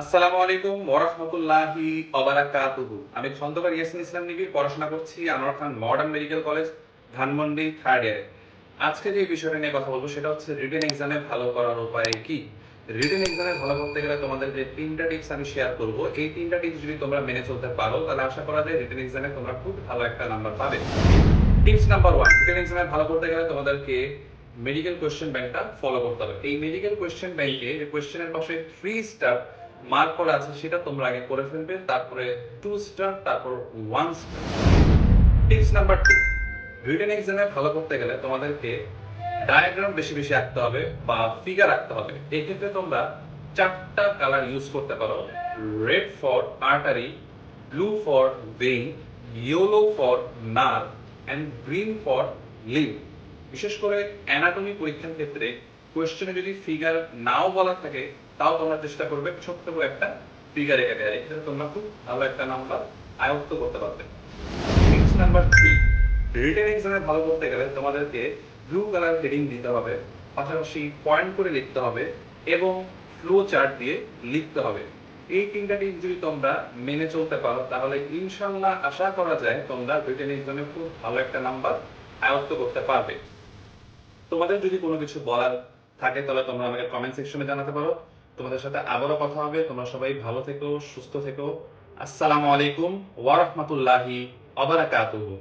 আসসালামু আলাইকুম ওয়া রাহমাতুল্লাহি ওয়া বারাকাতুহু। আমি খন্দকার ইয়াসিন ইসলাম নিবিড় পড়াশোনা করছি Anwar Khan modern medical college Dhanmondi third ইয়ারে। আজকে যে বিষয়টা নিয়ে কথা বলবো সেটা হচ্ছে রিটেন এক্সামে ভালো করার উপায় কি? রিটেন এক্সামে ভালো করতে গেলে তোমাদের যে ৩টা টিপস আমি শেয়ার করব, এই ৩টা টিপস যদি তোমরা মেনে চলতে পারো তাহলে আশা করা যায় রিটেন এক্সামে তোমরা খুব ভালো একটা নাম্বার পাবে। টিপস নাম্বার 1, রিটেন এক্সামে ভালো করতে গেলে তোমাদেরকে মেডিকেল কোয়েশ্চেন ব্যাংকটা ফলো করতে হবে। এই মেডিকেল কোয়েশ্চেন ব্যাংকে যে কোয়েশ্চেনের পাশে 3 স্টার মার্ক করা আছে সেটা তোমরা আগে করে ফেলবে, তারপরে 2 স্টার, তারপর 1 স্টার। টিপস নাম্বার 2, রিটেন এক্সামে ভালো করতে গেলে তোমাদেরকে ডায়াগ্রাম বেশি বেশি আঁকতে হবে বা ফিগার আঁকতে হবে। এই ক্ষেত্রে তোমরা 4টা কালার ইউজ করতে পারো। Red for artery, blue for vein, yellow for nerve and green for lymph. বিশেষ করে অ্যানাটমি পরীক্ষার ক্ষেত্রে কোয়েশ্চেনে যদি ফিগার নাও বলা থাকে তাও তোমরা চেষ্টা করবে ছোট্ট করে একটা ফিগার এঁকে দেয়। এক্ষেত্রে তোমরা খুব ভালো একটা নাম্বার আয়ত্ত করতে পারবে। টিপস নাম্বার 3, রিটেন এক্সামে ভালো করতে গেলে তোমাদেরকে ব্লু কালার হেডিং দিতে হবে, পাশাপাশি পয়েন্ট করে লিখতে হবে এবং ফ্লো চার্ট দিয়ে লিখতে হবে। এই 3টা টিপস যদি তোমরা মেনে চলতে পারো তাহলে ইনশাআল্লাহ আশা করা যায় তোমরা রিটেন এক্সামে খুব ভালো একটা নাম্বার আয়ত্ত করতে পারবে। তোমাদের যদি কোনো কিছু বলার থাকে তাহলে তোমরা আমাকে কমেন্ট সেকশনে জানাতে পারো। তোমাদের সাথে আবারও কথা হবে। তোমরা সবাই ভালো থেকো, সুস্থ থেকো। আসসালামু আলাইকুম ওয়া রাহমাতুল্লাহি ওয়া বারাকাতুহু।